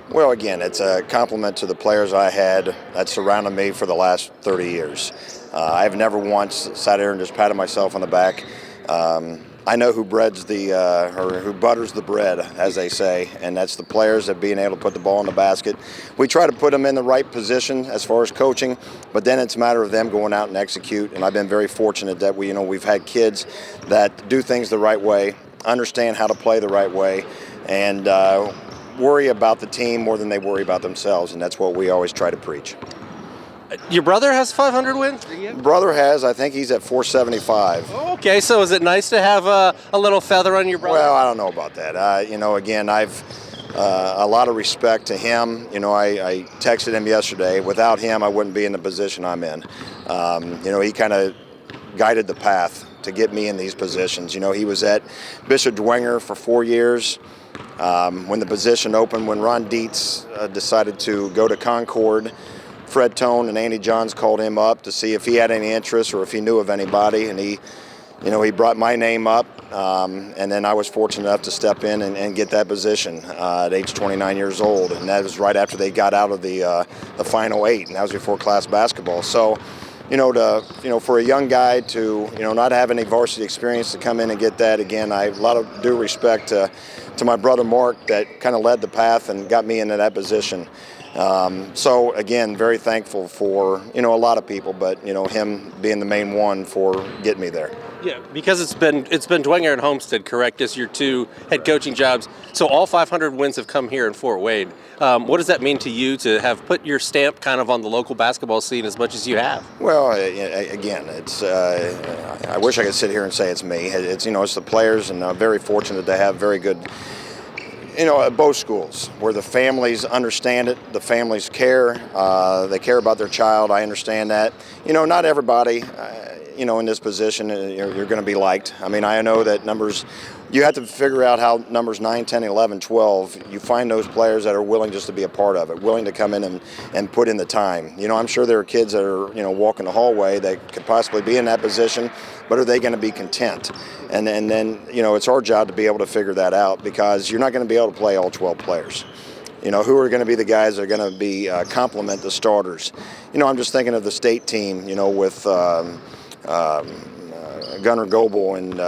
Well, again, it's a compliment to the players I had that surrounded me for the last 30 years. I've never once sat here and just patted myself on the back. I know who or who butters the bread, as they say, and that's the players that being able to put the ball in the basket. We try to put them in the right position as far as coaching, but then it's a matter of them going out and execute. And I've been very fortunate that we've had kids that do things the right way, understand how to play the right way, and worry about the team more than they worry about themselves, and that's what we always try to preach. Your brother has 500 wins? Brother has, I think he's at 475. Okay, so is it nice to have a little feather on your brother? Well, I don't know about that. Again, I've a lot of respect to him. I texted him yesterday. Without him, I wouldn't be in the position I'm in. He kind of guided the path to get me in these positions. He was at Bishop Dwenger for 4 years. When the position opened, when Ron Dietz decided to go to Concord, Fred Tone and Andy Johns called him up to see if he had any interest or if he knew of anybody, and he brought my name up, and then I was fortunate enough to step in and get that position at age 29 years old, and that was right after they got out of the Final Eight, and that was before class basketball. So, for a young guy to not have any varsity experience to come in and get that, again, I have a lot of due respect to my brother Mark that kind of led the path and got me into that position. So again, very thankful for a lot of people, but him being the main one for getting me there. Yeah, because it's been Dwenger and Homestead, correct, as your two head coaching jobs. So all 500 wins have come here in Fort Wayne. What does that mean to you to have put your stamp kind of on the local basketball scene as much as you have? Well, again, it's I wish I could sit here and say it's me. It's the players, and I'm very fortunate to have very good. At both schools, where the families understand it, the families care, they care about their child. I understand that. Not everybody, in this position, you're going to be liked. I mean, I know that numbers, you have to figure out how numbers 9, 10, 11, 12, you find those players that are willing just to be a part of it, willing to come in and put in the time. I'm sure there are kids that are, walking the hallway that could possibly be in that position, but are they going to be content? And then, it's our job to be able to figure that out, because you're not going to be able to play all 12 players. Who are going to be the guys that are going to be complement the starters. I'm just thinking of the state team, with Gunnar Goebel and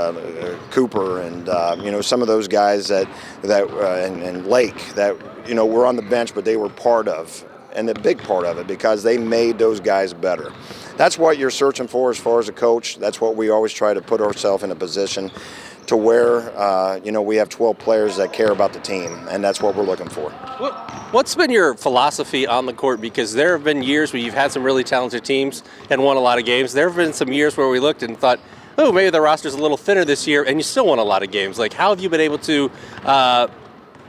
Cooper and some of those guys and Lake that were on the bench, but they were part of, and a big part of it, because they made those guys better. That's what you're searching for as far as a coach. That's what we always try to put ourselves in a position to where we have 12 players that care about the team, and that's what we're looking for. What's been your philosophy on the court? Because there have been years where you've had some really talented teams and won a lot of games. There have been some years where we looked and thought, oh, maybe the roster's a little thinner this year, and you still won a lot of games. Like, how have you been able to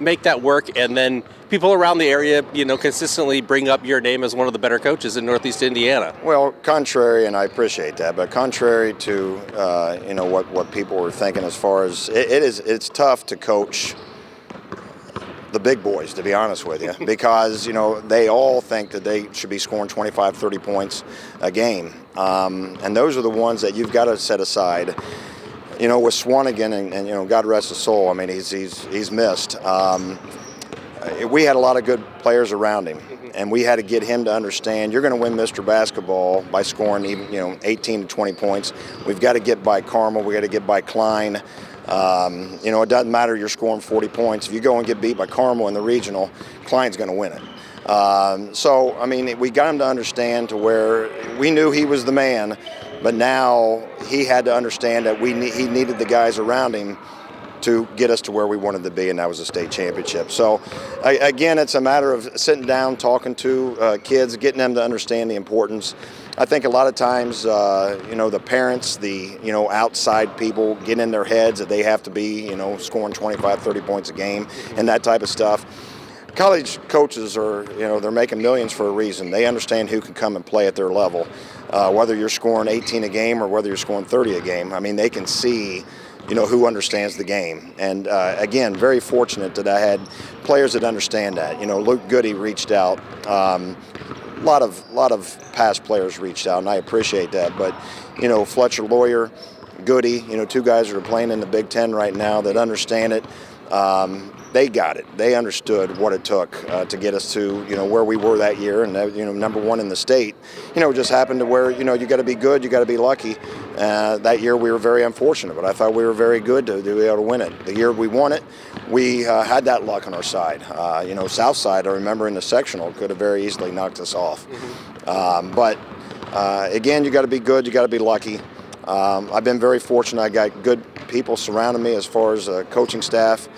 make that work, and then people around the area, consistently bring up your name as one of the better coaches in Northeast Indiana? Well, contrary, and I appreciate that, but contrary to what people were thinking, as far as it's tough to coach the big boys, to be honest with you, because they all think that they should be scoring 25, 30 points a game, and those are the ones that you've got to set aside. With Swanigan, and God rest his soul, I mean, he's missed. We had a lot of good players around him, and we had to get him to understand you're going to win Mr. Basketball by scoring even 18 to 20 points. We've got to get by Carmel. We got to get by Klein. It doesn't matter you're scoring 40 points. If you go and get beat by Carmel in the regional, Klein's going to win it. So, I mean, we got him to understand to where we knew he was the man, but now he had to understand that he needed the guys around him to get us to where we wanted to be, and that was a state championship. So, again, it's a matter of sitting down, talking to kids, getting them to understand the importance. I think a lot of times, the parents, the outside people get in their heads that they have to be, scoring 25, 30 points a game and that type of stuff. College coaches are, they're making millions for a reason. They understand who can come and play at their level, whether you're scoring 18 a game or whether you're scoring 30 a game. I mean, they can see who understands the game. And again, very fortunate that I had players that understand that. Luke Goody reached out. A lot of past players reached out, and I appreciate that. But, Fletcher Lawyer, Goody, two guys that are playing in the Big Ten right now that understand it. They got it. They understood what it took to get us to, where we were that year, and number one in the state. It just happened to where you got to be good, you got to be lucky. That year we were very unfortunate, but I thought we were very good to be able to win it. The year we won it, we had that luck on our side. Southside, I remember in the sectional, could have very easily knocked us off. But again, you got to be good, you got to be lucky. I've been very fortunate. I got good people surrounding me as far as coaching staff.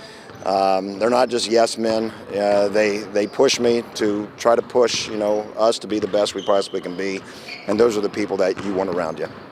They're not just yes men. They push me to try to push us to be the best we possibly can be, and those are the people that you want around you.